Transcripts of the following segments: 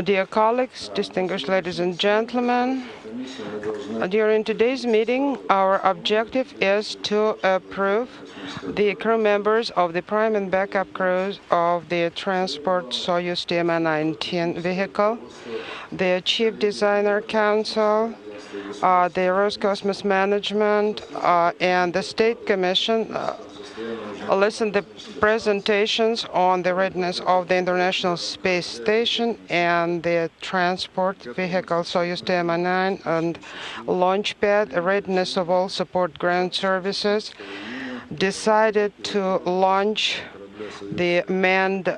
Dear colleagues, distinguished ladies and gentlemen, during today's meeting, our objective is to approve the crew members of the prime and backup crews of the transport Soyuz TMA-19 vehicle, the Chief Designer Council, the Roscosmos Management, and the State Commission listen the presentations on the readiness of the International Space Station and the transport vehicle Soyuz TMA-9 and launch pad, readiness of all support ground services, decided to launch the manned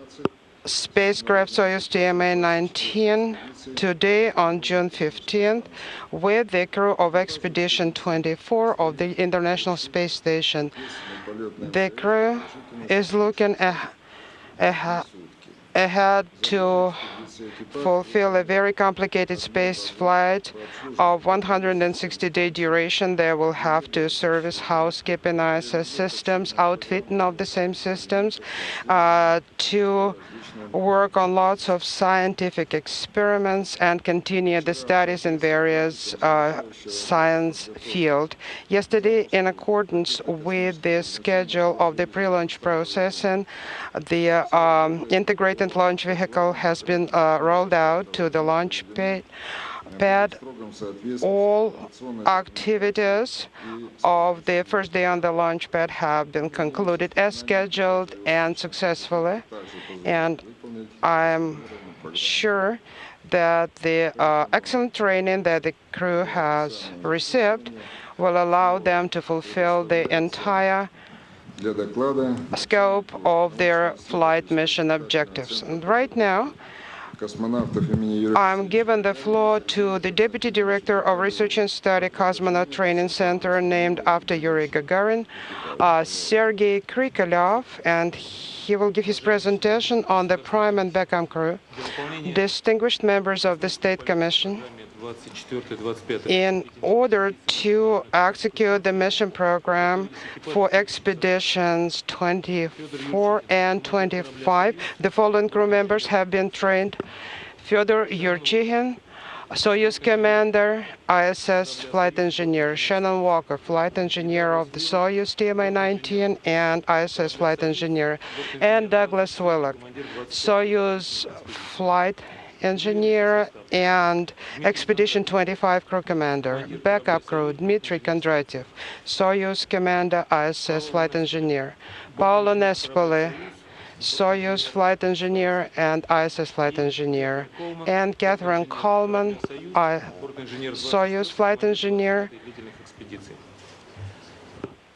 spacecraft Soyuz TMA-19 today on June 15th with the crew of Expedition 24 of the International Space Station. The crew is looking ahead to fulfill a very complicated space flight of 160-day duration. They will have to service housekeeping ISS systems, outfitting of the same systems, to work on lots of scientific experiments and continue the studies in various science fields. Yesterday, in accordance with the schedule of the pre-launch processing, the integrated launch vehicle has been rolled out to the launch pad. All activities of the first day on the launch pad have been concluded as scheduled and successfully, and I'm sure that the excellent training that the crew has received will allow them to fulfill the entire scope of their flight mission objectives. And right now, I'm giving the floor to the Deputy Director of Research and Study Cosmonaut Training Center, named after Yuri Gagarin, Sergei Krikalev, and he will give his presentation on the prime and backup crew. Distinguished members of the State Commission, in order to execute the mission program for expeditions 24 and 25, the following crew members have been trained: Fyodor Yurchikhin, Soyuz Commander, ISS Flight Engineer; Shannon Walker, Flight Engineer of the Soyuz TMA-19 and ISS Flight Engineer; and Douglas Willock, Soyuz Flight Engineer and Expedition 25 Crew Commander. Backup crew: Dmitry Kondratyev, Soyuz Commander, ISS Flight Engineer; Paolo Nespoli, Soyuz Flight Engineer and ISS Flight Engineer; and Catherine Coleman, Soyuz Flight Engineer,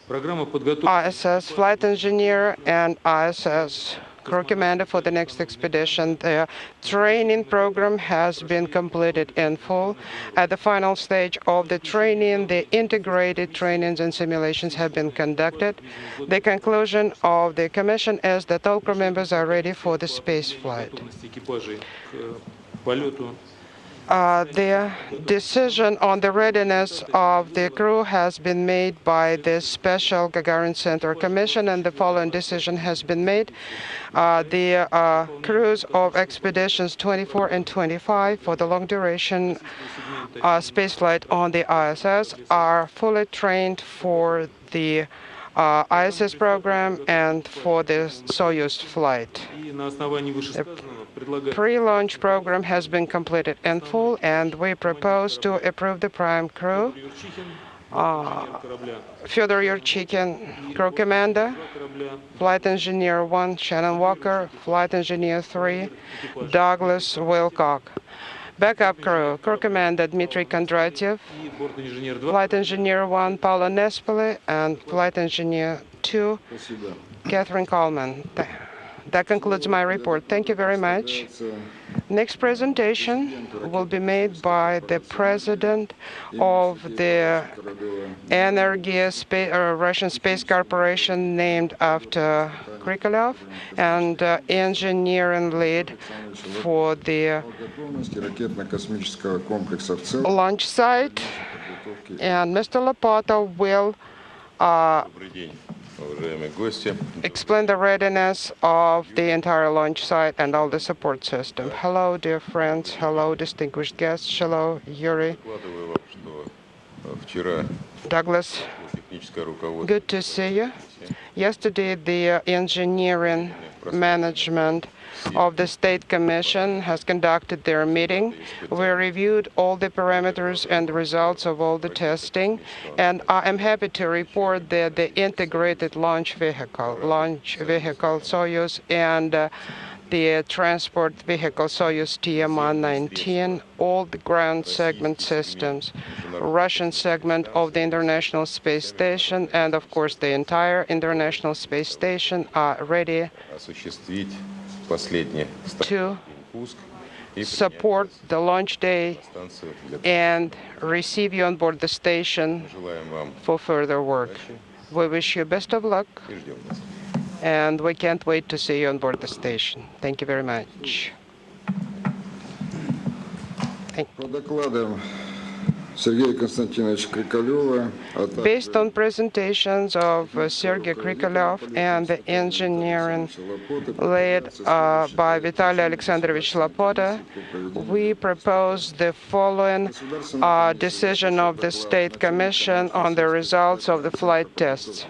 ISS Flight Engineer, and ISS Crew Commander for the next expedition. The training program has been completed in full. At the final stage of the training, the integrated trainings and simulations have been conducted. The conclusion of the Commission is that all crew members are ready for the space flight. The decision on the readiness of the crew has been made by the Special Gagarin Center Commission, and the following decision has been made. The crews of expeditions 24 and 25 for the long-duration spaceflight on the ISS are fully trained for the ISS program and for the Soyuz flight. The pre-launch program has been completed in full, and we propose to approve the prime crew: Fyodor Yurchikhin, Crew Commander; Flight Engineer 1, Shannon Walker; Flight Engineer 3, Douglas Wilcock; Backup crew: Crew Commander Dmitry Kondratyev; Flight Engineer 1, Paolo Nespoli; and Flight Engineer 2, Catherine Coleman. That concludes my report. Thank you very much. Next presentation will be made by the President of the Russian Space Corporation, named after Krikalev, and engineering lead for the launch site. And Mr. Lopata will explain the readiness of the entire launch site and all the support system. Hello, dear friends. Hello, distinguished guests. Hello, Yuri. Douglas, good to see you. Yesterday, the engineering management of the State Commission has conducted their meeting. We reviewed all the parameters and the results of all the testing, and I am happy to report that the integrated launch vehicle Soyuz and the transport vehicle Soyuz TM-119, all the ground segment systems, Russian segment of the International Space Station, and of course the entire International Space Station are ready to support the launch day and receive you on board the station for further work. We wish you best of luck, and we can't wait to see you on board the station. Thank you very much. Based on presentations of Sergei Krikalev and the engineering led by Vitaly Alexandrovich Lapota, we propose the following decision of the State Commission on the results of the flight tests.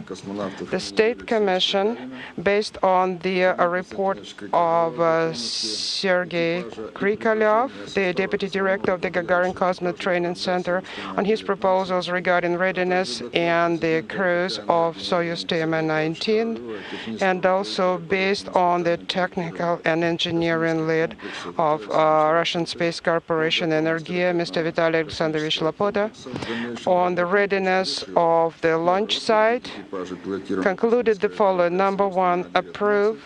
The State Commission, based on the report of Sergei Krikalev, the Deputy Director of the Gagarin Cosmonaut Training Center, on his proposals regarding readiness and the crews of Soyuz TM-19, and also based on the technical and engineering lead of Russian Space Corporation Energia, Mr. Vitaly Alexandrovich Lapota, on the readiness of the launch site, concluded the following. Number one, approve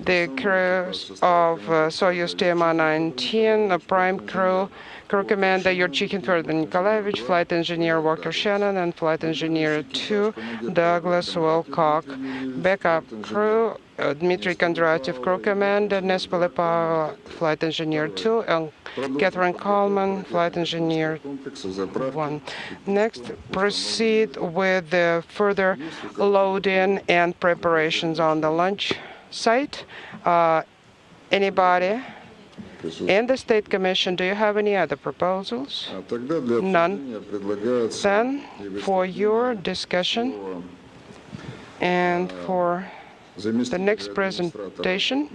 the crews of Soyuz TM-19, a prime crew commander Yurchikhin Ferdinand Nikolaevich, flight engineer Walker Shannon, and flight engineer 2 Douglas Wilcock. Backup crew Dmitry Kondratyev, crew commander Nespoli Pavel, flight engineer 2, and Catherine Coleman, flight engineer 1. Next, proceed with the further loading and preparations on the launch site. Anybody in the State Commission, do you have any other proposals? None. Then, for your discussion and for the next presentation,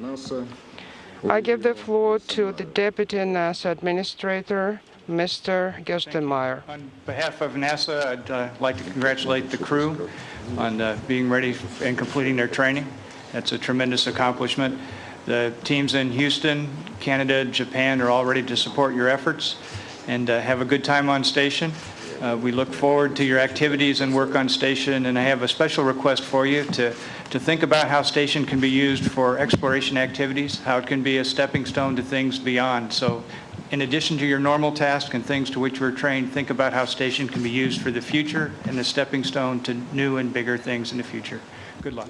I give the floor to the Deputy NASA Administrator, Mr. Gerstenmaier. On behalf of NASA, I'd like to congratulate the crew on being ready and completing their training. That's a tremendous accomplishment. The teams in Houston, Canada, Japan are all ready to support your efforts, and have a good time on station. We look forward to your activities and work on station, and I have a special request for you to think about how station can be used for exploration activities, how it can be a stepping stone to things beyond. So in addition to your normal tasks and things to which we're trained, think about how station can be used for the future and the stepping stone to new and bigger things in the future. Good luck.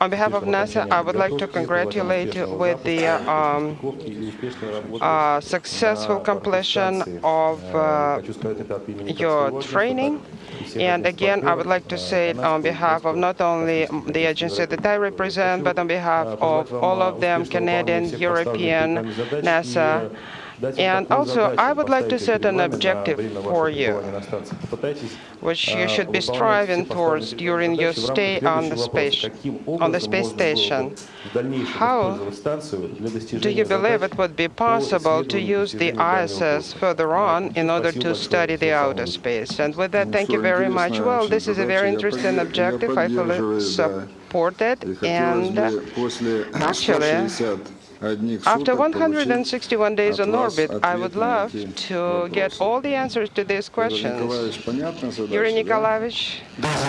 On behalf of NASA, I would like to congratulate you with the successful completion of your training. And again, I would like to say it on behalf of not only the agency that I represent, but on behalf of all of them, Canadian, European, NASA. And also, I would like to set an objective for you, which you should be striving towards during your stay on the space station. How do you believe it would be possible to use the ISS further on in order to study the outer space? And with that, thank you very much. Well, this is a very interesting objective. I fully support it. And actually, after 161 days on orbit, I would love to get all the answers to these questions. Yuri Nikolaevich,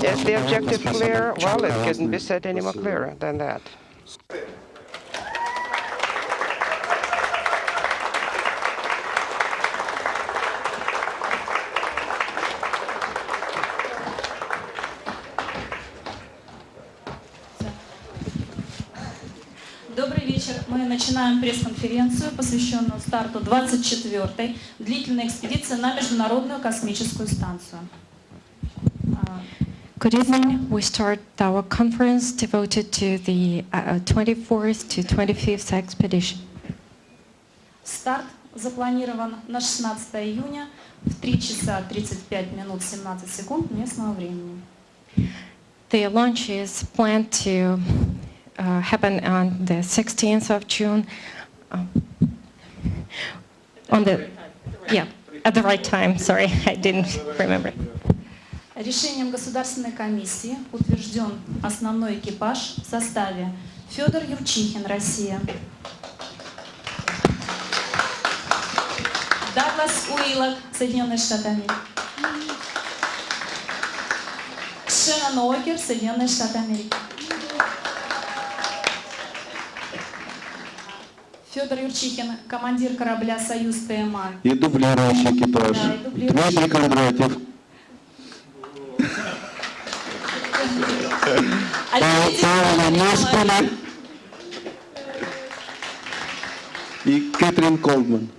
is the objective clear? Well, it couldn't be said any more clearer than that. Добрый вечер. Мы начинаем пресс-конференцию, посвященную старту 24-й длительной экспедиции на Международную космическую станцию. Good evening. We start our conference devoted to the 24th to 25th expedition. Старт запланирован на 16 июня в 3 часа 35 минут 17 секунд местного времени. The launch is planned to happen on the 16th of June. At the right time. Sorry, I didn't remember. Решением Государственной комиссии утвержден основной экипаж в составе Федор Юрчихин, Россия, Даглас Уиллок, Соединенные Штаты Америки, Шеннон Уокер, Соединенные Штаты Америки, Федор Юрчихин, командир корабля «Союз ТМА». И дублирующий экипаж. Да, и дублирующий. Дмитрий Кондратьев. Павла Неспина и Кэтрин Колдман.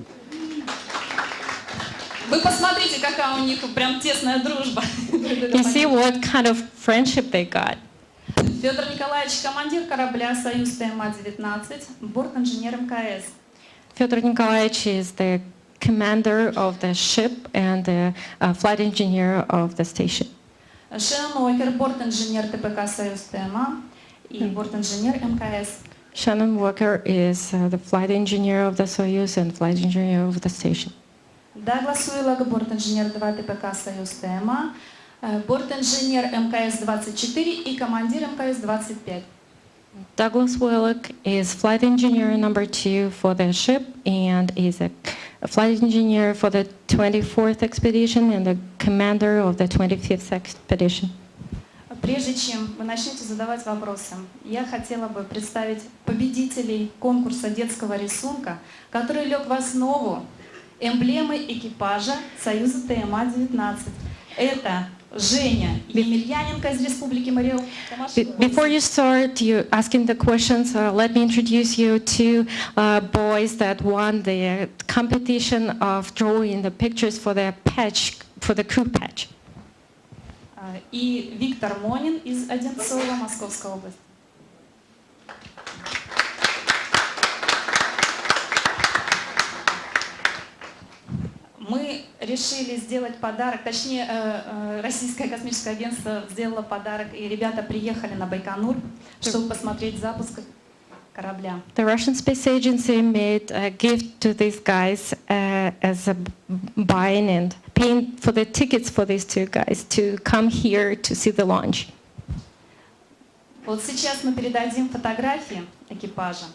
Вы посмотрите, какая у них прям тесная дружба. You see what kind of friendship they got. Федор Николаевич, командир корабля «Союз ТМА-19», борт-инженер МКС. Fyodor Nikolaevich is the commander of the ship and the flight engineer of the station. Шеннон Уокер, борт-инженер ТПК «Союз ТМА» и борт-инженер МКС. Shannon Walker is the flight engineer of the Soyuz and flight engineer of the station. Даглас Уиллок, борт-инженер 2 ТПК «Союз ТМА», борт-инженер МКС-24 и командир МКС-25. Douglas Willock is flight engineer number 2 for the ship and is a flight engineer for the 24th expedition and the commander of the 25th expedition. Прежде чем вы начнете задавать вопросы, я хотела бы представить победителей конкурса детского рисунка, который лег в основу эмблемы экипажа Союза ТМА-19. Это Женя Емельяненко из Республики Мариэл. Before you start you asking the questions, let me introduce you to boys that won the competition of drawing the pictures for the patch, for the crew patch. И Виктор Монин из Одинцова, Московская область. Мы решили сделать подарок, точнее, Российское космическое агентство сделало подарок, и ребята приехали на Байконур, чтобы посмотреть запуск корабля. The Russian Space Agency made a gift to these guys as a buying and paying for the tickets for these two guys to come here to see the launch. Вот сейчас мы передадим фотографии экипажа,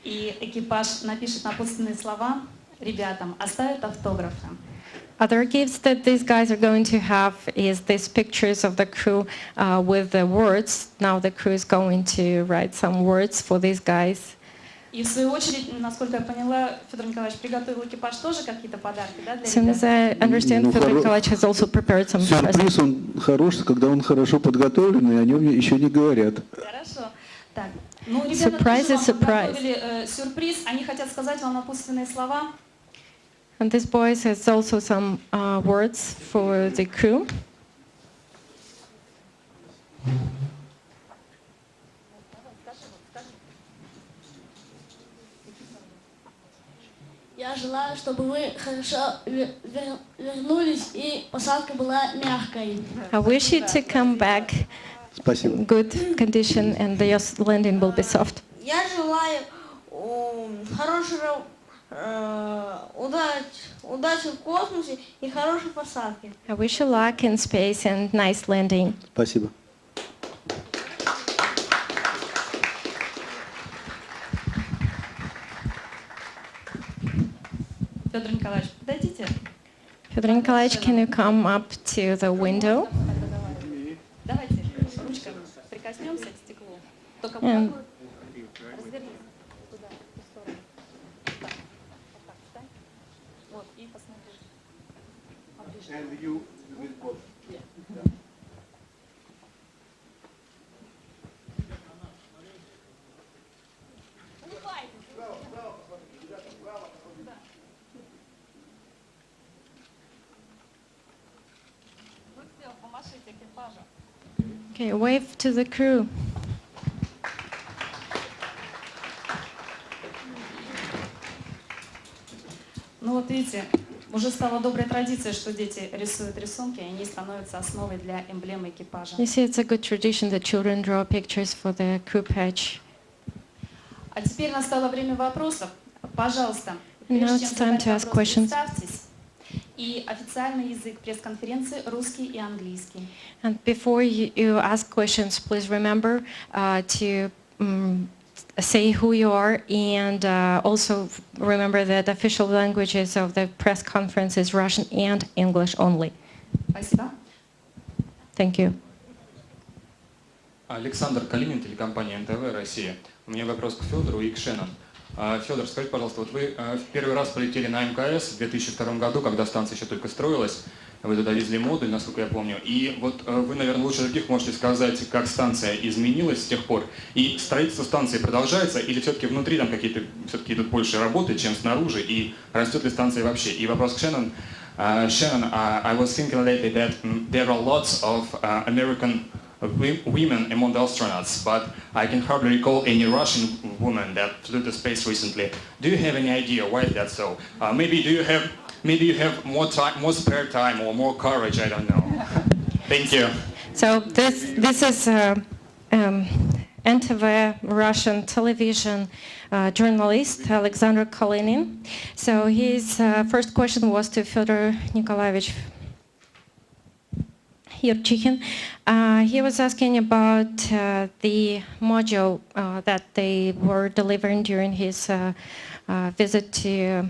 и экипаж напишет напутственные слова ребятам, оставит автографы. Other gifts that these guys are going to have is these pictures of the crew with the words. Now the crew is going to write some words for these guys. И в свою очередь, насколько я поняла, Федор Николаевич приготовил экипаж тоже какие-то подарки, да, для As soon as I understand, Fyodor Nikolaevich has also prepared some Сюрприз, presents. он хорош, когда он хорошо подготовлен, и о нем еще не говорят. Хорошо. Так, ну, ребята Surprise тоже is вам surprise. подготовили сюрприз. Они хотят сказать вам напутственные слова. And this boy has also some words for the crew. Я желаю, чтобы вы хорошо вернулись и посадка была мягкой. I wish you to come back Спасибо. in good condition and the landing will be soft. Я желаю хорошего удачи в космосе и хорошей посадки. I wish you luck in space and nice landing. Спасибо. Федор Николаевич, подойдите. Fyodor Nikolaevich, can you come up to the window? Давайте ручками прикоснемся к стеклу. Только And развернись туда, в ту сторону. Вот так встань. Вот, и посмотри. Помашите экипажа. Okay, wave to the crew. Ну вот видите, уже стала доброй традицией, что дети рисуют рисунки, и они становятся основой для эмблемы экипажа. You see, it's a good tradition that children draw pictures for the crew patch. А теперь настало время вопросов. Пожалуйста, Now прежде it's чем time задать to ask вопрос, questions. представьтесь. И официальный язык пресс-конференции русский и английский. And before you ask questions, please remember to say who you are, and also remember that official languages of the press conference is Russian and English only. Спасибо. Thank you. Александр Калинин, телекомпания НТВ «Россия». У меня вопрос к Федору и к Шеннон. Федор, скажите, пожалуйста, вот вы в первый раз полетели на МКС в 2002 году, когда станция еще только строилась. Вы туда везли модуль, насколько я помню. И вот вы, наверное, лучше других можете сказать, как станция изменилась с тех пор. И строительство станции продолжается, или все-таки внутри там какие-то все-таки идут больше работы, чем снаружи, и растет ли станция вообще? И вопрос к Шеннон. Shannon, I was thinking lately that there are lots of American women among the astronauts, but I can hardly recall any Russian woman that flew to space recently. Do you have any idea why is that so? Maybe you have more time, more spare time, or more courage. I don't know. Thank you. So this is NTV Russian television journalist Alexander Kalinin. So his first question was to Fyodor Nikolaevich Yurchikhin. He was asking about the module that they were delivering during his visit to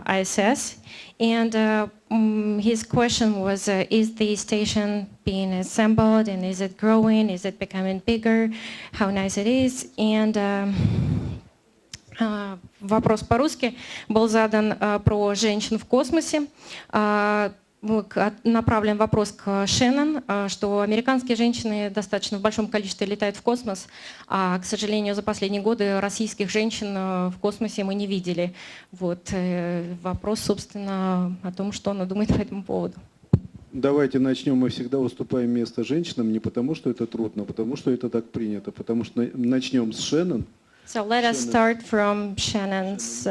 ISS. And his question was, is the station being assembled, and is it growing? Is it becoming bigger? How nice it is? And вопрос по-русски был задан про женщин в космосе. Направлен вопрос к Шеннон, что американские женщины достаточно в большом количестве летают в космос, а, к сожалению, за последние годы российских женщин в космосе мы не видели. Вот вопрос, собственно, о том, что она думает по этому поводу. Давайте начнем. Мы всегда уступаем место женщинам не потому, что это трудно, а потому, что это так принято. Потому что начнем с Шеннон. So let us start from Shannon's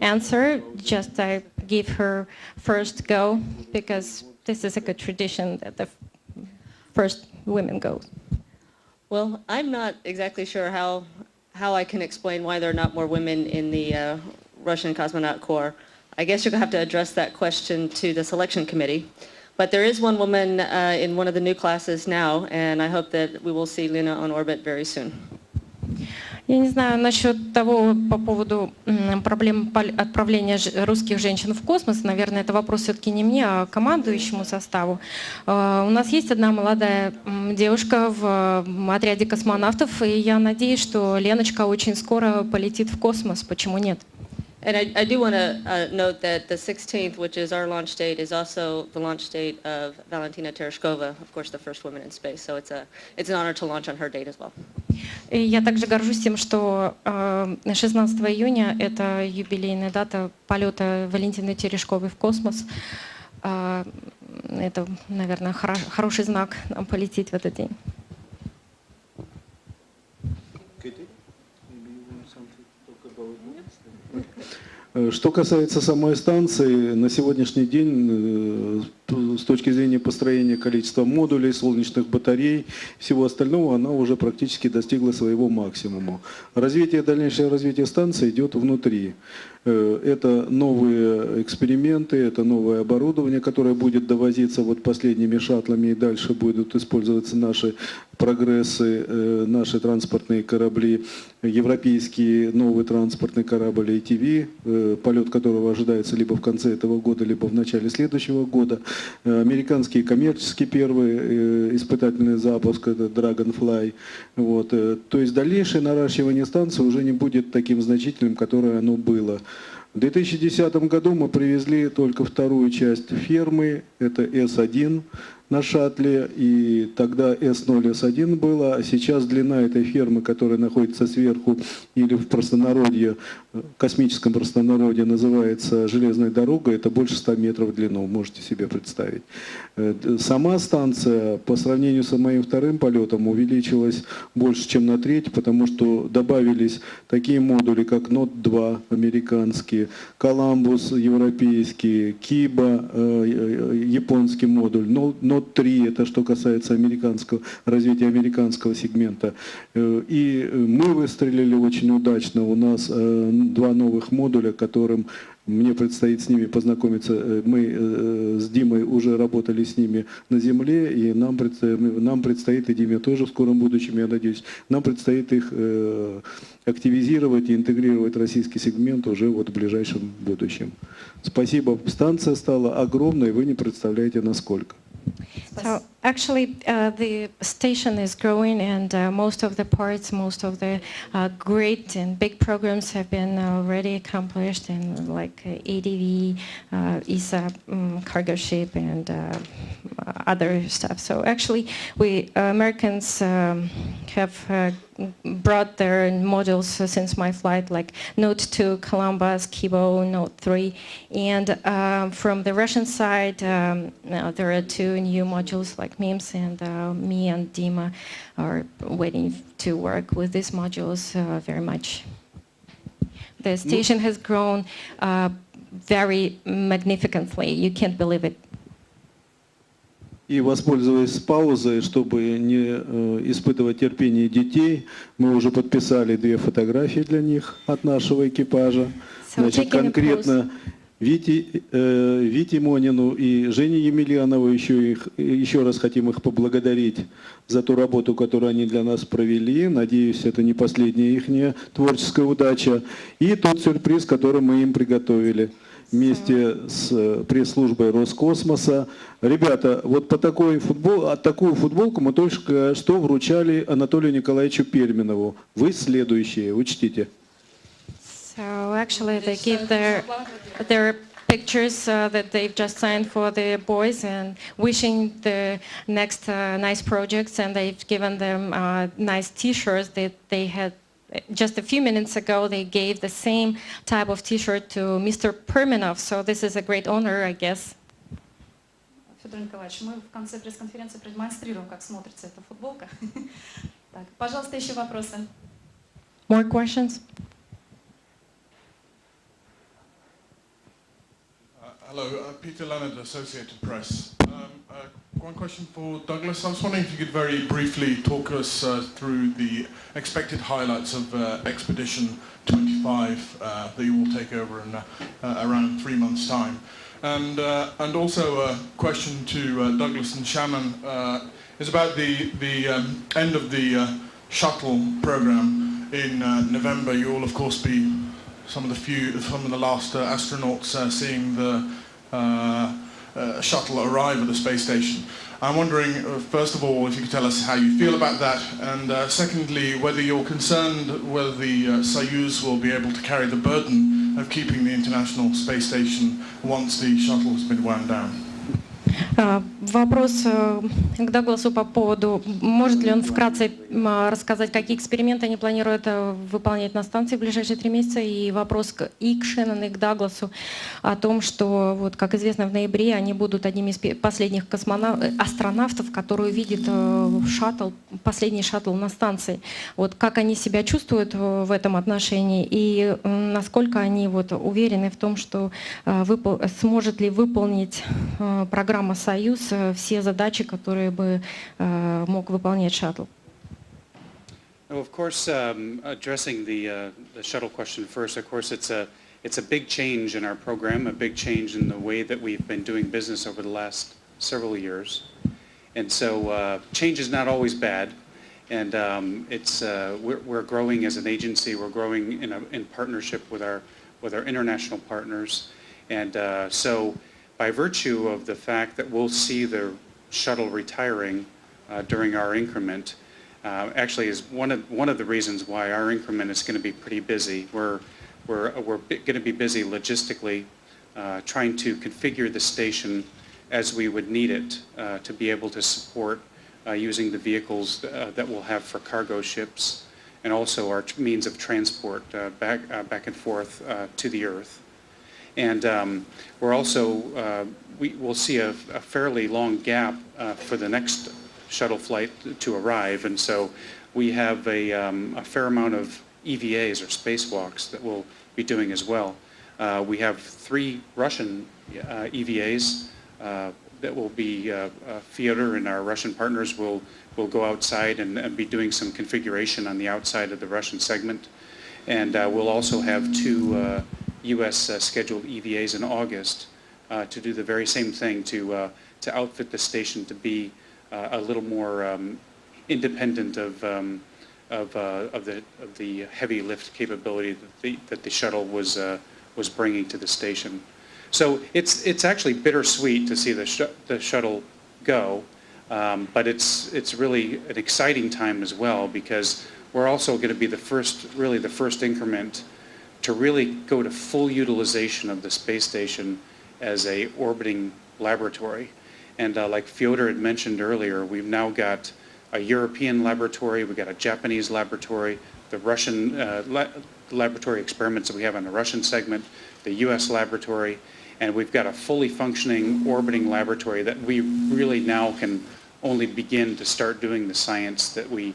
answer. Just give her first go, because this is a good tradition that the first women go. Well, I'm not exactly sure how I can explain why there are not more women in the Russian Cosmonaut Corps. I guess you're going to have to address that question to the selection committee. But there is one woman in one of the new classes now, and I hope that we will see Lena on orbit very soon. Я не знаю насчет того, по поводу проблем отправления русских женщин в космос. Наверное, это вопрос все-таки не мне, а командующему составу. У нас есть одна молодая девушка в отряде космонавтов, и я надеюсь, что Леночка очень скоро полетит в космос. Почему нет? And I do want to note that the 16th, which is our launch date, is also the launch date of Valentina Tereshkova, of course, the first woman in space. So it's an honor to launch on her date as well. И я также горжусь тем, что 16 июня это юбилейная дата полета Валентины Терешковой в космос. Это, наверное, хороший знак нам полететь в этот день. Что касается самой станции, на сегодняшний день, с точки зрения построения количества модулей, солнечных батарей, всего остального, она уже практически достигла своего максимума. Дальнейшее развитие станции идет внутри. Это новые эксперименты, это новое оборудование, которое будет довозиться вот последними шаттлами, и дальше будут использоваться наши прогрессы, наши транспортные корабли, европейский новый транспортный корабль ATV, полет которого ожидается либо в конце этого года, либо в начале следующего года. Американский коммерческий первый испытательный запуск, это Dragonfly. Вот. То есть дальнейшее наращивание станции уже не будет таким значительным, которое оно было. В 2010 году мы привезли только вторую часть фермы, это С1 на шаттле, и тогда С0, С1 было, а сейчас длина этой фермы, которая находится сверху или в простонародье, космическом простонародье называется железная дорога, это больше 100 метров в длину, можете себе представить. Сама станция по сравнению с моим вторым полетом увеличилась больше, чем на треть, потому что добавились такие модули, как НОТ-2 американские, Коламбус европейский, Киба японский модуль, НОТ-3, это что касается развития американского сегмента. И мы выстрелили очень удачно, у нас 2 новых модуля, которым мне предстоит с ними познакомиться. Мы с Димой уже работали с ними на земле, и нам предстоит, и Диме тоже в скором будущем, я надеюсь, нам предстоит их активизировать и интегрировать в российский сегмент уже вот в ближайшем будущем. Спасибо. Станция стала огромной, вы не представляете, насколько. So actually, the station is growing, and most of the parts, most of the great and big programs have been already accomplished, and like ADV, ESA cargo ship, and other stuff. So actually, we Americans have brought their modules since my flight, like Note 2, Columbus, Kibo, Note 3, and from the Russian side, there are 2 new modules like MIMS, and me and Dima are waiting to work with these modules very much. The station has grown very magnificently. You can't believe it. И воспользуясь паузой, чтобы не испытывать терпение детей, мы уже подписали 2 фотографии для них от нашего экипажа. Значит, конкретно Вите Монину и Жене Емельянову еще раз хотим их поблагодарить за ту работу, которую они для нас провели. Надеюсь, это не последняя их творческая удача. И тот сюрприз, который мы им приготовили вместе с пресс-службой Роскосмоса. Ребята, вот такую футболку мы только что вручали Анатолию Николаевичу Перминову. Вы следующие, учтите. So actually, they give their pictures that they've just signed for the boys and wishing the next nice projects, and they've given them nice T-shirts that they had. Just a few minutes ago, they gave the same type of T-shirt to Mr. Perminov, so this is a great honor, I guess. Федор Николаевич, мы в конце пресс-конференции продемонстрируем, как смотрится эта футболка. Так, пожалуйста, еще вопросы. More questions? Hello, Peter Leonard, Associated Press. One question for Douglas. I was wondering if you could very briefly talk us through the expected highlights of Expedition 25 that you will take over in around 3 months' time. And also a question to Douglas and Shannon is about the end of the shuttle program in November. You will, of course, be some of the last astronauts seeing the shuttle arrive at the space station. I'm wondering, first of all, if you could tell us how you feel about that, and secondly, whether you're concerned whether the Soyuz will be able to carry the burden of keeping the International Space Station once the shuttle has been wound down. Вопрос к Дагласу по поводу, может ли он вкратце рассказать, какие эксперименты они планируют выполнять на станции в ближайшие 3 месяца, и вопрос и к Шеннону, и к Дагласу о том, что, вот, как известно, в ноябре они будут одними из последних астронавтов, которые увидят последний шаттл на станции. Вот, как они себя чувствуют в этом отношении, и насколько они вот, уверены в том, что сможет ли выполнить программа «Союз» все задачи, которые бы мог выполнять шаттл. Well, of course, addressing the shuttle question first, of course, it's a big change in our program, a big change in the way that we've been doing business over the last several years. And so change is not always bad. And we're growing as an agency. We're growing in partnership with our international partners. And so by virtue of the fact that we'll see the shuttle retiring during our increment, actually is one of the reasons why our increment is going to be pretty busy. We're we're going to be busy logistically trying to configure the station as we would need it to be able to support using the vehicles that we'll have for cargo ships and also our means of transport back and forth to the Earth. And we're also, we'll see a fairly long gap for the next shuttle flight to arrive, and so we have a fair amount of EVAs or spacewalks that we'll be doing as well. We have 3 Russian EVAs that will be, Fyodor and our Russian partners will go outside and be doing some configuration on the outside of the Russian segment. And we'll also have 2 U.S. scheduled EVAs in August to do the very same thing, to outfit the station to be a little more independent of the heavy lift capability that the shuttle was bringing to the station. So it's actually bittersweet to see the shuttle go, but it's really an exciting time as well, because we're also going to be the first increment to really go to full utilization of the space station as a orbiting laboratory. And like Fyodor had mentioned earlier, we've now got a European laboratory, we've got a Japanese laboratory, the Russian laboratory experiments that we have on the Russian segment, the US laboratory, and we've got a fully functioning orbiting laboratory that we really now can only begin to start doing the science that we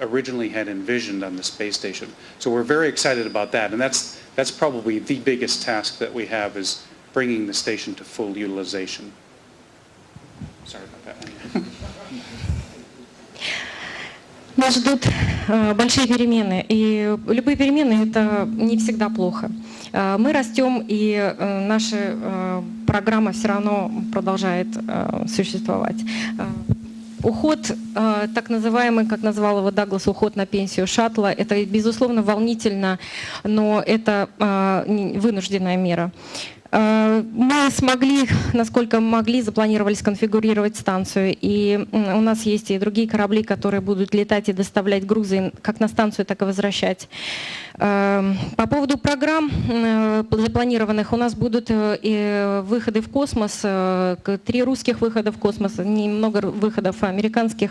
originally had envisioned on the space station. So we're very excited about that, and that's probably the biggest task that we have, is bringing the station to full utilization. Sorry about that. Нас ждут большие перемены, и любые перемены – это не всегда плохо. Мы растем, и наша программа все равно продолжает существовать. Уход, так называемый, как назвал его Даглас, уход на пенсию шаттла, это, безусловно, волнительно, но это вынужденная мера. Мы смогли, насколько могли, запланировали сконфигурировать станцию, и у нас есть и другие корабли, которые будут летать и доставлять грузы как на станцию, так и возвращать. По поводу программ запланированных, у нас будут и выходы в космос, 3 русских выхода в космос, немного выходов американских.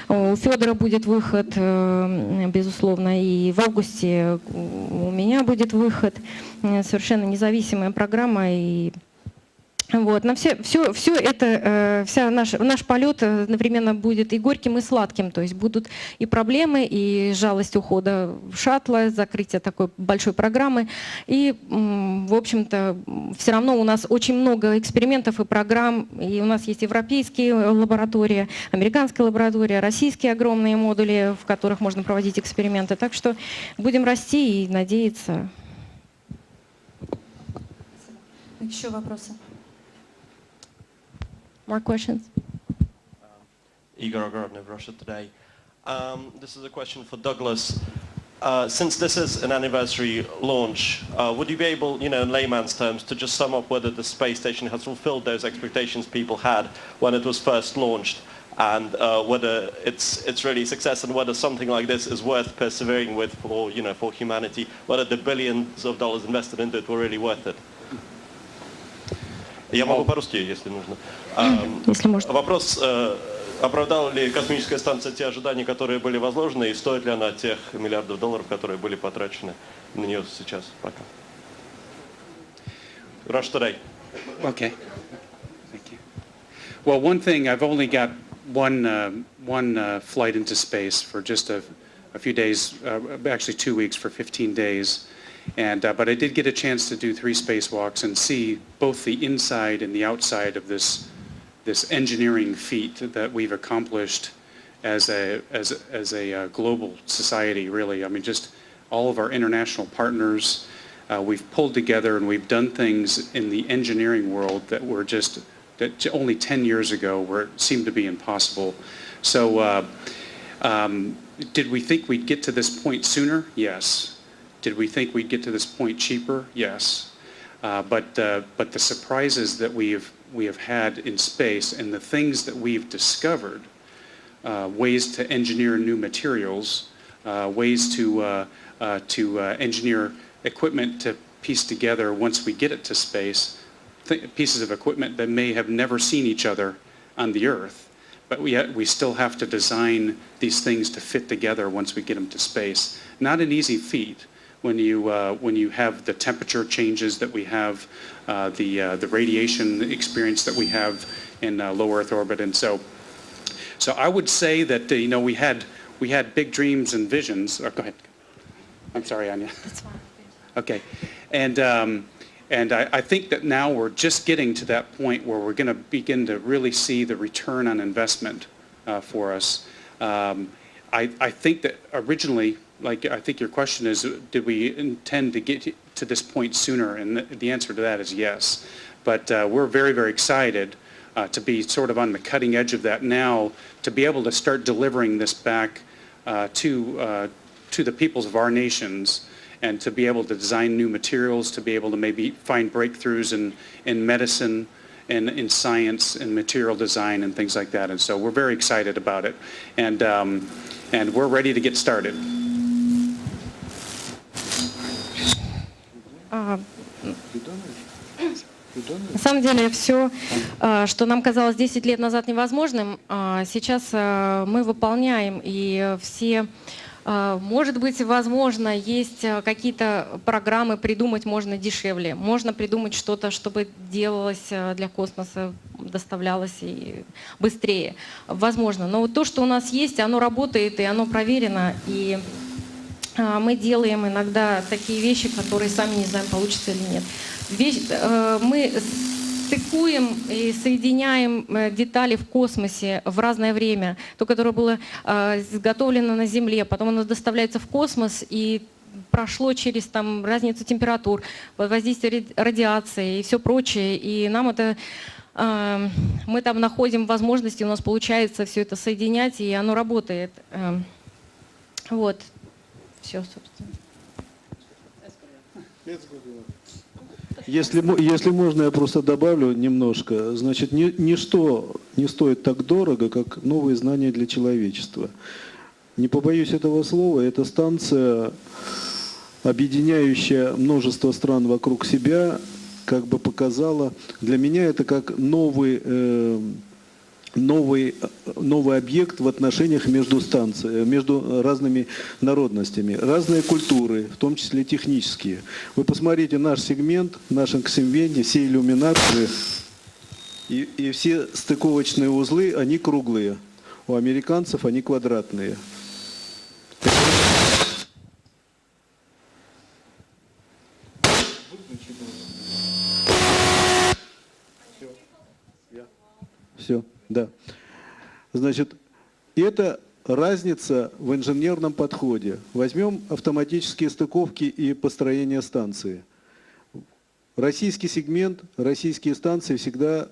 У Федора будет выход, безусловно, и в августе у меня будет выход. Совершенно независимая программа, и вот, на все это, наш полет одновременно будет и горьким, и сладким, то есть будут и проблемы, и жалость ухода шаттла, закрытие такой большой программы, и, в общем-то, все равно у нас очень много экспериментов и программ, и у нас есть европейские лаборатории, американская лаборатория, российские огромные модули, в которых можно проводить эксперименты, так что будем расти и надеяться. Еще вопросы? More questions? Igor Ogorodny of Russia Today. This is a question for Douglas. Since this is an anniversary launch, would you be able, in layman's terms, to just sum up whether the space station has fulfilled those expectations people had when it was first launched, and whether it's really a success, and whether something like this is worth persevering with for humanity, whether the billions of dollars invested into it were really worth it? Я могу по-русски, если нужно. Если можно. Вопрос, оправдала ли космическая станция те ожидания, которые были возложены, и стоит ли она тех миллиардов долларов, которые были потрачены на нее сейчас пока? Russia Today. Okay. Thank you. Well, one thing, I've only got one flight into space for just a few days, actually 2 weeks, for 15 days. But I did get a chance to do 3 spacewalks and see both the inside and the outside of this engineering feat that we've accomplished as a global society, really. I mean, just all of our international partners, we've pulled together and we've done things in the engineering world that were that only 10 years ago seemed to be impossible. So did we think we'd get to this point sooner? Yes. Did we think we'd get to this point cheaper? Yes. But the surprises that we have had in space, and the things that we've discovered, ways to engineer new materials, ways to engineer equipment to piece together once we get it to space, pieces of equipment that may have never seen each other on the Earth. But we still have to design these things to fit together once we get them to space. Not an easy feat when you have the temperature changes that we have, the radiation experience that we have in low Earth orbit, and so I would say that we had big dreams and visions. Oh, go ahead. I'm sorry, Anya. That's fine. Okay, and I think that now we're just getting to that point where we're going to begin to really see the return on investment for us. I think that originally, like I think your question is, did we intend to get to this point sooner? And the answer to that is yes. But we're very, very excited to be sort of on the cutting edge of that now, to be able to start delivering this back to the peoples of our nations, and to be able to design new materials, to be able to maybe find breakthroughs in medicine and in science and material design and things like that. And so we're very excited about it. And we're ready to get started. На самом деле все, что нам казалось 10 лет назад невозможным, сейчас мы выполняем, и все, может быть, возможно, есть какие-то программы, придумать можно дешевле, можно придумать что-то, чтобы делалось для космоса, доставлялось и быстрее, возможно. Но вот то, что у нас есть, оно работает, и оно проверено, и мы делаем иногда такие вещи, которые сами не знаем, получится или нет. Мы стыкуем и соединяем детали в космосе в разное время. То, которое было изготовлено на Земле, потом оно доставляется в космос и прошло через там разницу температур, воздействие радиации и все прочее. И нам это... Мы там находим возможности, у нас получается все это соединять, и оно работает. Вот. Все, собственно. Если можно, я просто добавлю немножко. Значит, ничто не стоит так дорого, как новые знания для человечества. Не побоюсь этого слова, эта станция, объединяющая множество стран вокруг себя, как бы показала, для меня это как новый объект в отношениях между разными народностями, разные культуры, в том числе технические. Вы посмотрите наш сегмент, наш сегменте, все иллюминаторы и все стыковочные узлы, они круглые. У американцев они квадратные. Все. Да. Значит, это разница в инженерном подходе. Возьмем автоматические стыковки и построение станции. Российский сегмент, российские станции всегда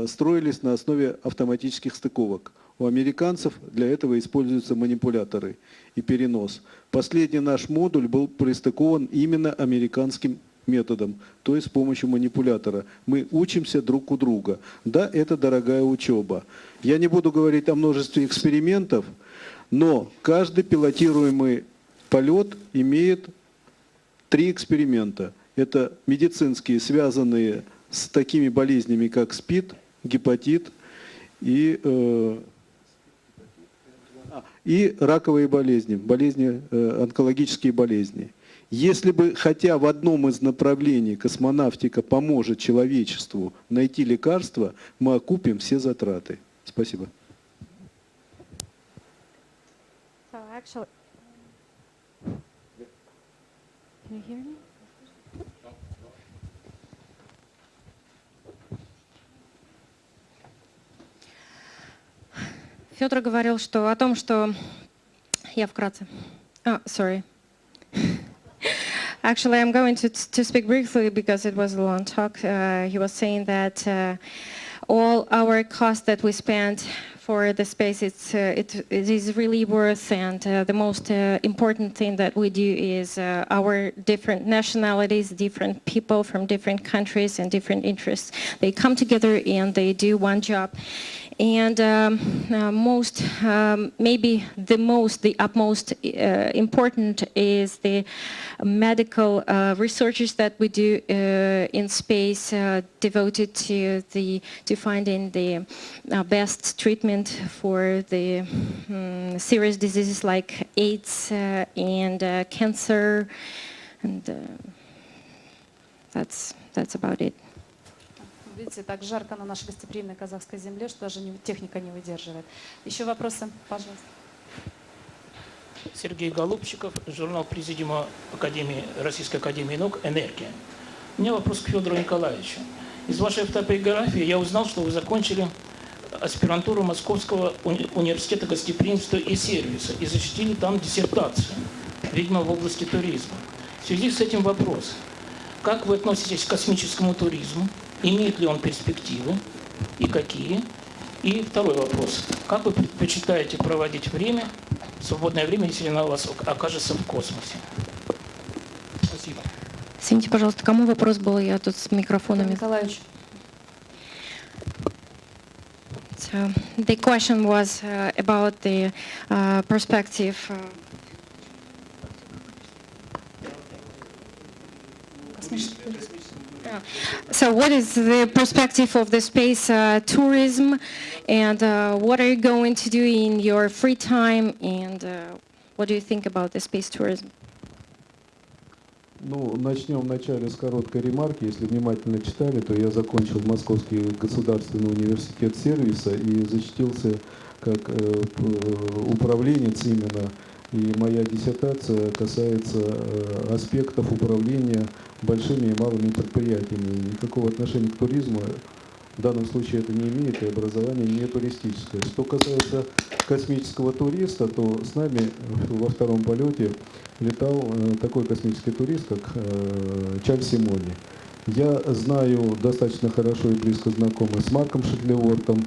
строились на основе автоматических стыковок. У американцев для этого используются манипуляторы и перенос. Последний наш модуль был пристыкован именно американским методом, то есть с помощью манипулятора. Мы учимся друг у друга. Да, это дорогая учеба. Я не буду говорить о множестве экспериментов, но каждый пилотируемый полет имеет 3 эксперимента. Это медицинские, связанные с такими болезнями, как СПИД, гепатит и раковые болезни, онкологические болезни. Если бы хотя в одном из направлений космонавтика поможет человечеству найти лекарство, мы окупим все затраты. Спасибо. So actually, can you hear me? Федор говорил, что о том, что я вкратце. Sorry. Actually, I'm going to speak briefly because it was a long talk. He was saying that all our cost that we spent for the space, it is really worth, and the most important thing that we do is our different nationalities, different people from different countries and different interests. They come together and they do one job. And maybe the utmost important is the medical researches that we do in space devoted to finding the best treatment for the serious diseases like AIDS and cancer, and that's about it. Видите, так жарко на нашей гостеприимной казахской земле, что даже техника не выдерживает. Еще вопросы, пожалуйста. Сергей Голубчиков, журнал Президиума Российской Академии Наук «Энергия». У меня вопрос к Федору Николаевичу. Из вашей автобиографии я узнал, что вы закончили аспирантуру Московского университета гостеприимства и сервиса и защитили там диссертацию, видимо, в области туризма. В связи с этим вопрос. Как вы относитесь к космическому туризму? Имеет ли он перспективы и какие? И второй вопрос. Как вы предпочитаете проводить время, свободное время, если оно у вас окажется в космосе? Спасибо. Извините, пожалуйста, кому вопрос был? Я тут с микрофонами. Николаевич. So the question was about the perspective. So what is the perspective of the space tourism, and what are you going to do in your free time, and what do you think about the space tourism? Ну, начнем вначале с короткой ремарки. Если внимательно читали, то я закончил Московский государственный университет сервиса и защитился как управленец именно. И моя диссертация касается аспектов управления большими и малыми предприятиями. Никакого отношения к туризму в данном случае это не имеет, и образование не туристическое. Что касается космического туриста, то с нами во втором полете летал такой космический турист, как Чарльз Симони. Я знаю достаточно хорошо и близко знакомы с Марком Шетлевортом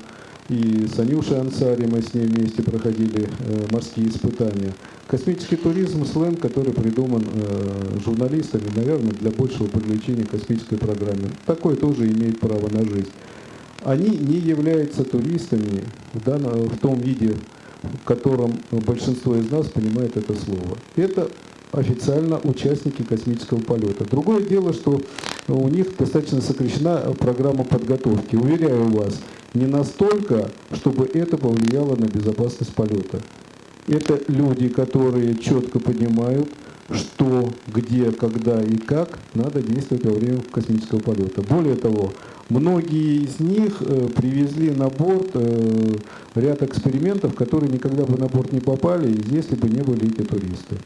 и с Анюшей Ансари, мы с ней вместе проходили морские испытания. Космический туризм – сленг, который придуман журналистами, наверное, для большего привлечения космической программе. Такое тоже имеет право на жизнь. Они не являются туристами в том виде, в котором большинство из нас понимает это слово. Это официально участники космического полета. Другое дело, что у них достаточно сокращена программа подготовки. Уверяю вас, не настолько, чтобы это повлияло на безопасность полета. Это люди, которые четко понимают, что, где, когда и как надо действовать во время космического полета. Более того, многие из них привезли на борт ряд экспериментов, которые никогда бы на борт не попали, если бы не были эти туристы.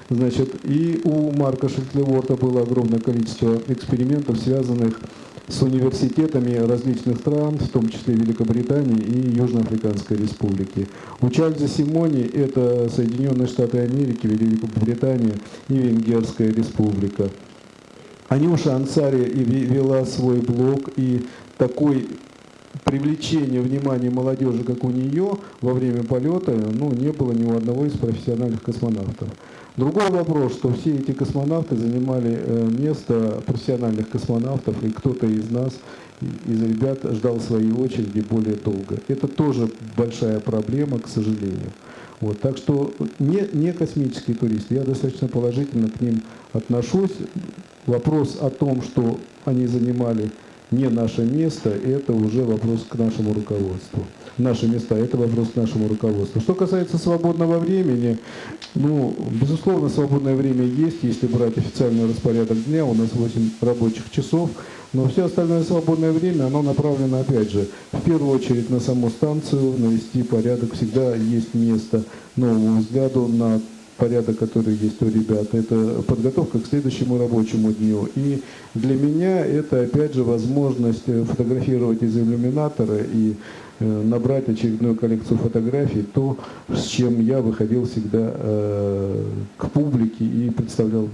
Значит, и у Марка Шетлеворта было огромное количество экспериментов, связанных с университетами различных стран, в том числе Великобритании и Южноафриканской Республики. У Чарльза Симони это Соединенные Штаты Америки, Великобритания и Венгерская Республика. Анюша Ансари вела свой блог, и такой привлечение внимания молодежи, как у нее, во время полета, не было ни у одного из профессиональных космонавтов. Другой вопрос, что все эти космонавты занимали место профессиональных космонавтов, и кто-то из нас, из ребят, ждал своей очереди более долго. Это тоже большая проблема, к сожалению. Вот, так что не космические туристы, я достаточно положительно к ним отношусь. Вопрос о том, что они занимали не наше место, это уже вопрос к нашему руководству. Наши места – это вопрос к нашему руководству. Что касается свободного времени, безусловно, свободное время есть, если брать официальный распорядок дня, у нас 8 рабочих часов, но все остальное свободное время, оно направлено, опять же, в первую очередь на саму станцию, навести порядок, всегда есть место новому взгляду на порядок, который есть у ребят. Это подготовка к следующему рабочему дню. И для меня это, опять же, возможность фотографировать из иллюминатора и набрать очередную коллекцию фотографий, то, с чем я выходил всегда к публике и представлял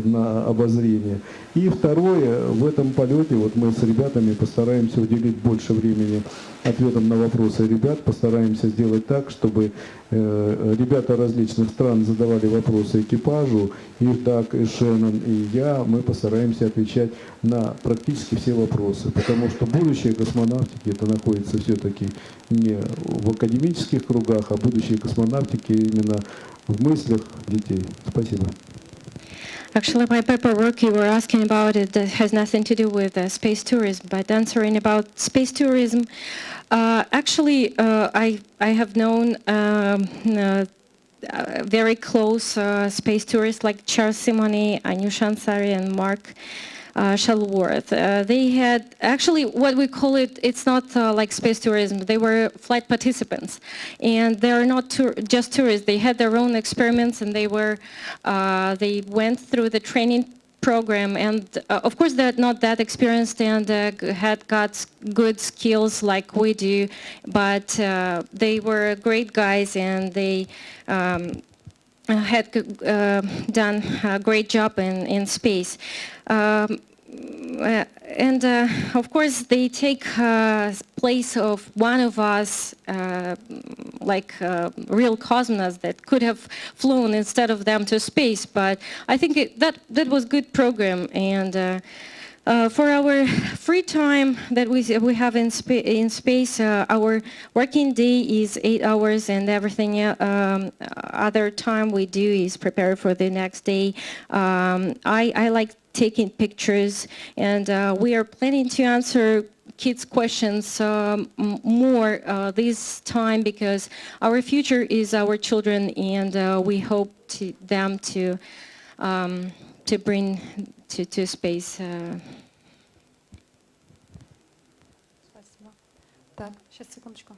на обозрение. И второе, в этом полете мы с ребятами постараемся уделить больше времени ответам на вопросы ребят, постараемся сделать так, чтобы ребята различных стран задавали вопросы экипажу, и так, и Шеннон, и я, мы постараемся отвечать на практически все вопросы, потому что будущее космонавтики это находится все-таки не в академических кругах, а будущее космонавтики именно в мыслях детей. Спасибо. Actually, my paperwork you were asking about it that has nothing to do with space tourism, but answering about space tourism, I have known very close space tourists like Charles Simoni, Anusha Ansari, and Mark Shuttleworth. They had actually what we call it. It's not like space tourism. They were flight participants, and they are not just tourists. They had their own experiments, and they went through the training program, and of course they're not that experienced and had got good skills like we do, but they were great guys, and they had done a great job in space. And of course they take place of one of us, like real cosmonauts that could have flown instead of them to space. But I think that was good program. And for our free time that we have in space, our working day is 8 hours, and everything other time we do is prepare for the next day. I like taking pictures, and we are planning to answer kids' questions more this time, because our future is our children, and we hope them to bring to space. Спасибо. Так, сейчас, секундочку.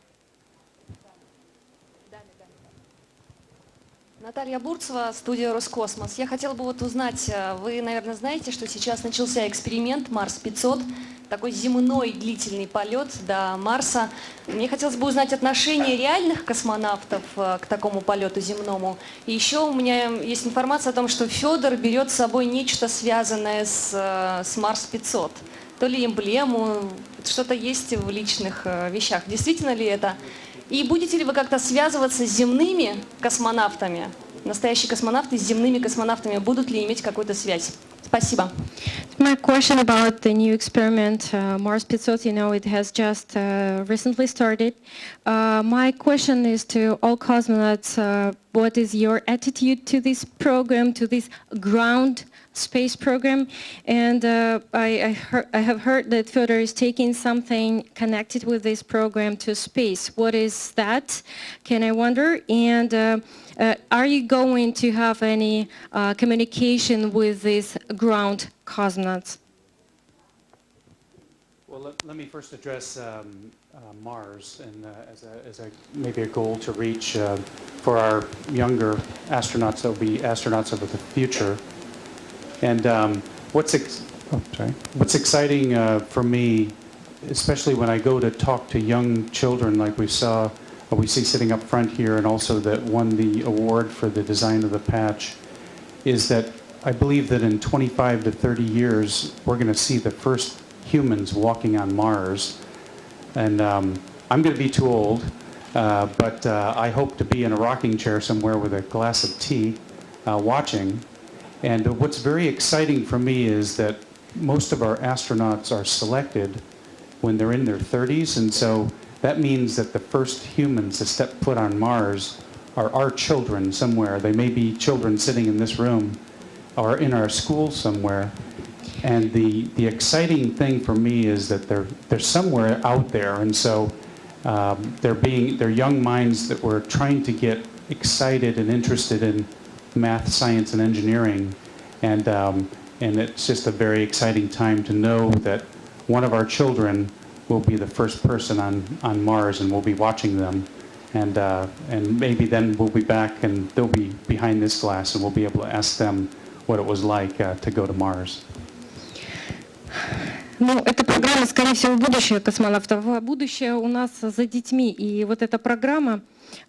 Наталья Бурцева, студия «Роскосмос». Я хотела бы узнать, вы, наверное, знаете, что сейчас начался эксперимент Марс-500, такой земной длительный полет до Марса. Мне хотелось бы узнать отношение реальных космонавтов к такому полету земному. И еще у меня есть информация о том, что Федор берет с собой нечто связанное с Марс-500. То ли эмблему, что-то есть в личных вещах. Действительно ли это? И будете ли вы как-то связываться с земными космонавтами? Настоящие космонавты с земными космонавтами будут ли иметь какую-то связь? Спасибо. My question about the new experiment, Mars 500, you know, it has just recently started. My question is to all cosmonauts, what is your attitude to this program, to this ground space program? And I have heard that Fyodor is taking something connected with this program to space. What is that? Can I wonder? And are you going to have any communication with these ground cosmonauts? Well, let me first address Mars, and as maybe a goal to reach for our younger astronauts that will be astronauts of the future. And what's exciting for me, especially when I go to talk to young children like we see sitting up front here, and also that won the award for the design of the patch, is that I believe that in 25 to 30 years, we're going to see the first humans walking on Mars. And I'm going to be too old, but I hope to be in a rocking chair somewhere with a glass of tea watching. And what's very exciting for me is that most of our astronauts are selected when they're in their 30s, and so that means that the first humans to step foot on Mars are our children somewhere. They may be children sitting in this room or in our school somewhere. And the exciting thing for me is that they're somewhere out there, and so they're young minds that we're trying to get excited and interested in math, science, and engineering, and it's just a very exciting time to know that one of our children will be the first person on Mars, and we'll be watching them, and maybe then we'll be back and they'll be behind this glass, and we'll be able to ask them what it was like to go to Mars. Ну, эта программа, скорее всего, будущее космонавтов. Будущее у нас за детьми. И вот эта программа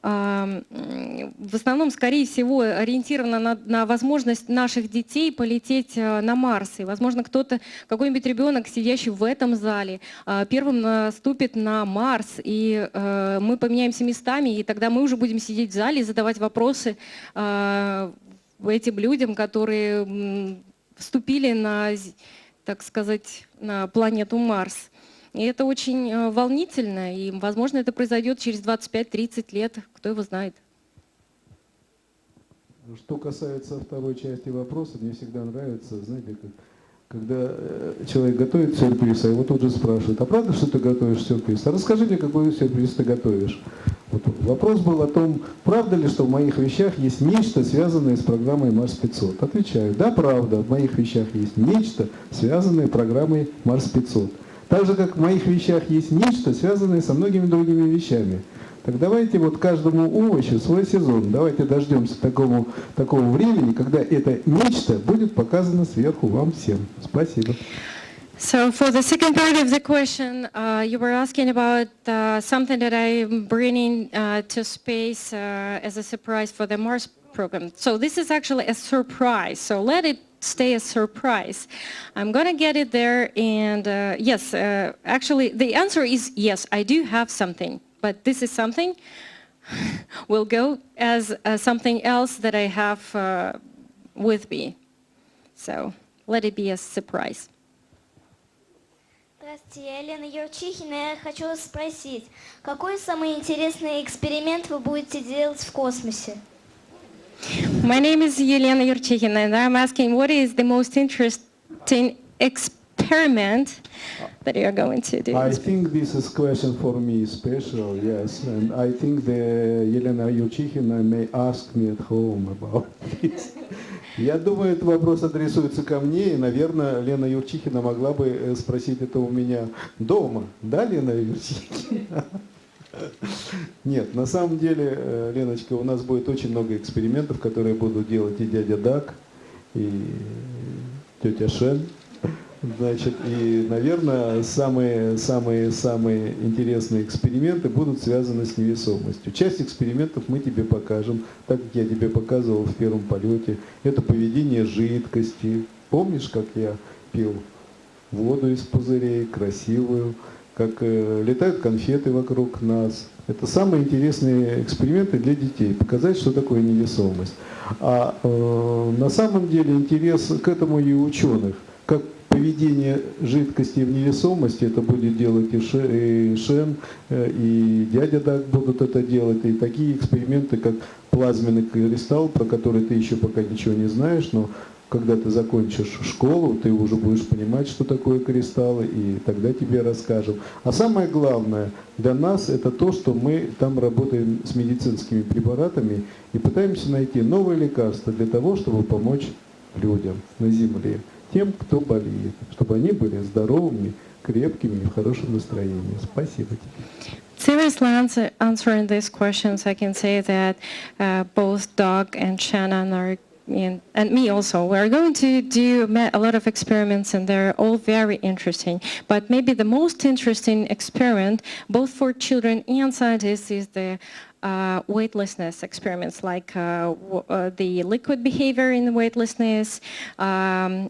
в основном, скорее всего, ориентирована на возможность наших детей полететь на Марс. И, возможно, какой-нибудь ребенок, сидящий в этом зале, первым ступит на Марс, и мы поменяемся местами, и тогда мы уже будем сидеть в зале и задавать вопросы этим людям, которые вступили на, так сказать, на планету Марс. И это очень волнительно, и, возможно, это произойдет через 25-30 лет, кто его знает. Что касается второй части вопроса, мне всегда нравится, знаете, когда человек готовит сюрприз, а его тут же спрашивают, а правда, что ты готовишь сюрприз? А расскажи мне, какой сюрприз ты готовишь. Вот вопрос был о том, правда ли, что в моих вещах есть нечто, связанное с программой Марс 500. Отвечаю, да, правда, в моих вещах есть нечто, связанное с программой Марс 500. Так же, как в моих вещах есть нечто, связанное со многими другими вещами. Так давайте вот каждому овощу свой сезон. Давайте дождемся такого времени, когда это нечто будет показано сверху вам всем. Спасибо. So for the second part of the question, you were asking about something that I'm bringing to space as a surprise for the Mars program. So this is actually a surprise. So let it stay a surprise. I'm going to get it there. And yes, actually, the answer is yes, I do have something. But this is something will go as something else that I have with me. So let it be a surprise. Здравствуйте, я Елена Юрчихина. Я хочу вас спросить, какой самый интересный эксперимент вы будете делать в космосе? My name is Елена Юрчихина, and I'm asking what is the most interesting experiment that you're going to do? I think this is question for me special, yes, and I think the Елена Юрчихина may ask me at home about this. Я думаю, этот вопрос адресуется ко мне, и, наверное, Лена Юрчихина могла бы спросить это у меня дома. Да, Лена Юрчихина? Нет, на самом деле, Леночка, у нас будет очень много экспериментов, которые будут делать и дядя Даг, и тетя Шен. Значит, и, наверное, самые интересные эксперименты будут связаны с невесомостью. Часть экспериментов мы тебе покажем, так как я тебе показывал в первом полете. Это поведение жидкости. Помнишь, как я пил воду из пузырей, красивую, как летают конфеты вокруг нас. Это самые интересные эксперименты для детей, показать, что такое невесомость. А на самом деле интерес к этому и у ученых. Как поведение жидкости в невесомости, это будет делать и Шен, и дядя Даг будут это делать, и такие эксперименты, как плазменный кристалл, про который ты еще пока ничего не знаешь, но когда ты закончишь школу, ты уже будешь понимать, что такое кристаллы, и тогда тебе расскажем. А самое главное для нас это то, что мы там работаем с медицинскими препаратами и пытаемся найти новые лекарства для того, чтобы помочь людям на Земле. Тем, кто болеет, чтобы они были здоровыми, крепкими и в хорошем настроении. Спасибо тебе. Seriously answering these questions, I can say that both Doug and Shannon are, and me also, we're going to do a lot of experiments, and they're all very interesting. But maybe the most interesting experiment, both for children and scientists, is the weightlessness experiments, like the liquid behavior in weightlessness.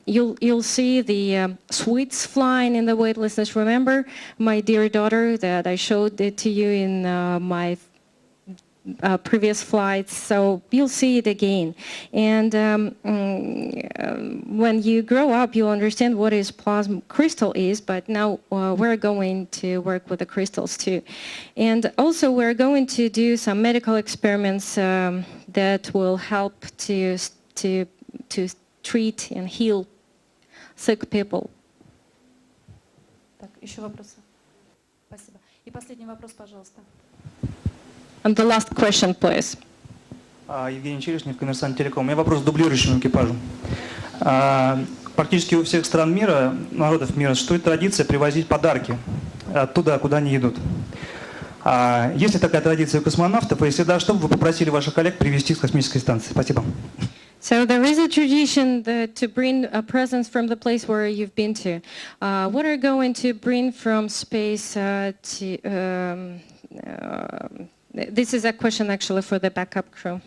You'll see the sweets flying in the weightlessness. Remember, my dear daughter, that I showed it to you in my previous flights, so you'll see it again. And when you grow up, you'll understand what is plasma crystal is, but now we're going to work with the crystals too. And also we're going to do some medical experiments that will help to treat and heal sick people. Так, еще вопросы? Спасибо. И последний вопрос, пожалуйста. And the last question, please. Евгений Черешнев, Коммерсант Телеком. У меня вопрос к дублирующему экипажу. Практически у всех стран мира, народов мира, существует традиция привозить подарки оттуда, куда они идут. Есть ли такая традиция у космонавтов? И если да, что бы вы попросили ваших коллег привезти с космической станции? Спасибо. So there is a tradition to bring presents from the place where you've been to. What are you going to bring from space this is a question actually for the backup crew.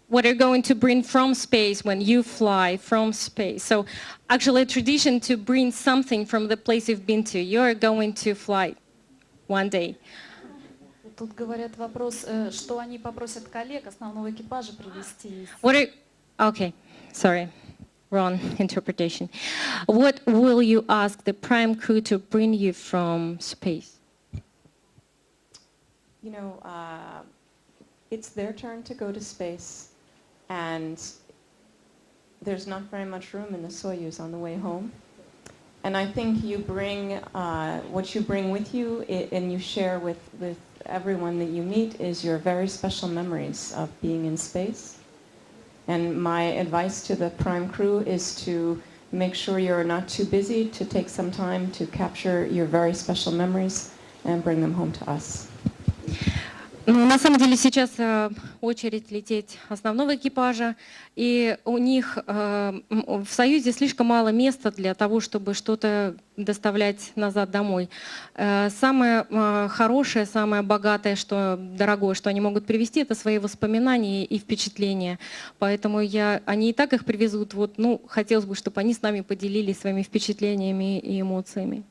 What are you going to bring from space when you fly from space? So actually a tradition to bring something from the place you've been to. You're going to fly one day. Тут говорят вопрос, что они попросят коллег основного экипажа привезти. Okay, sorry. Wrong interpretation. What will you ask the prime crew to bring you from space? You know, it's their turn to go to space, and there's not very much room in the Soyuz on the way home. And I think you bring, what you bring with you and you share with everyone that you meet is your very special memories of being in space. And my advice to the Prime crew is to make sure you're not too busy, to take some time to capture your very special memories and bring them home to us. Ну, на самом деле сейчас очередь лететь основного экипажа, и у них в Союзе слишком мало места для того, чтобы что-то доставлять назад домой. Самое хорошее, самое богатое, что дорогое, что они могут привезти, это свои воспоминания и впечатления. Поэтому они и так их привезут. Вот, ну, хотелось бы, чтобы они с нами поделились своими впечатлениями и эмоциями.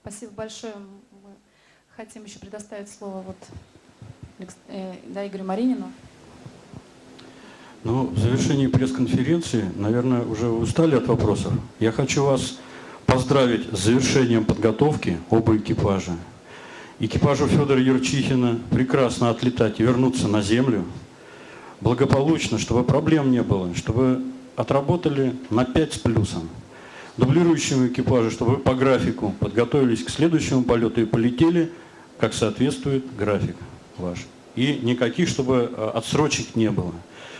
Спасибо большое. Хотим еще предоставить слово Игорю Маринину. Ну, в завершении пресс-конференции, наверное, уже устали от вопросов. Я хочу вас поздравить с завершением подготовки оба экипажа. Экипажу Федора Юрчихина прекрасно отлетать и вернуться на Землю. Благополучно, чтобы проблем не было, чтобы отработали на 5 с плюсом. Дублирующему экипажу, чтобы вы по графику подготовились к следующему полету и полетели, как соответствует график ваш. И никаких, чтобы отсрочек не было.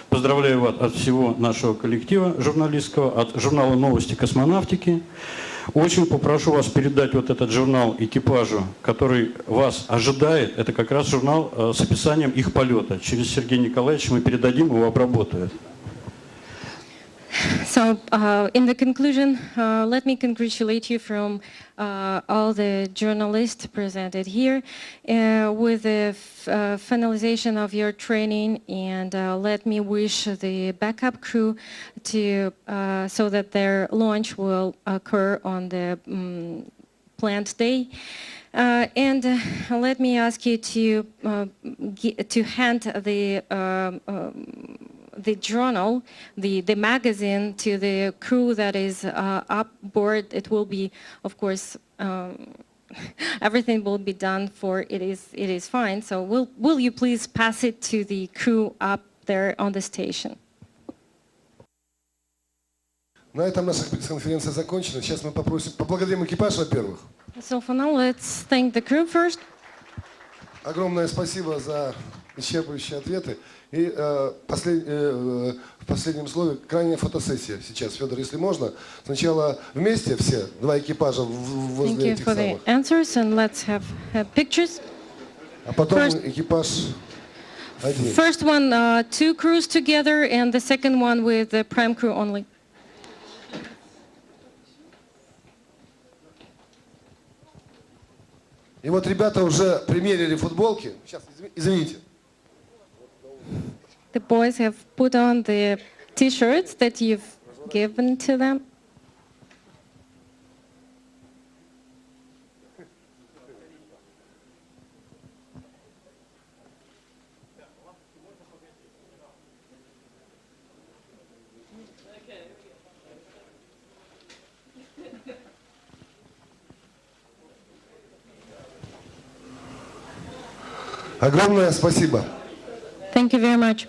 Поздравляю вас от всего нашего коллектива журналистского, от журнала «Новости космонавтики». Очень попрошу вас передать вот этот журнал экипажу, который вас ожидает. Это как раз журнал с описанием их полета. Через Сергея Николаевича мы передадим, его обработают. So, in the conclusion, let me congratulate you from all the journalists presented here with the finalization of your training, and let me wish the backup crew to so that their launch will occur on the planned day. And let me ask you to hand the journal, the magazine, to the crew that is up board. It will be, of course, everything will be done for it is fine. So will you please pass it to the crew up there on the station? На этом наша конференция закончена. Сейчас мы поблагодарим экипаж, во-первых. So for now, let's thank the crew first. Огромное спасибо за исчерпывающие ответы. И в последнем слове крайняя фотосессия сейчас. Федор, если можно, сначала вместе все, два экипажа возле этих самых. Answers, and let's have pictures. А потом экипаж один. First one, 2 crews together, and the second one with the prime crew only. И вот ребята уже примерили футболки. Сейчас, извините. The boys have put on the T-shirts that you've given to them. Огромное спасибо. Thank you very much.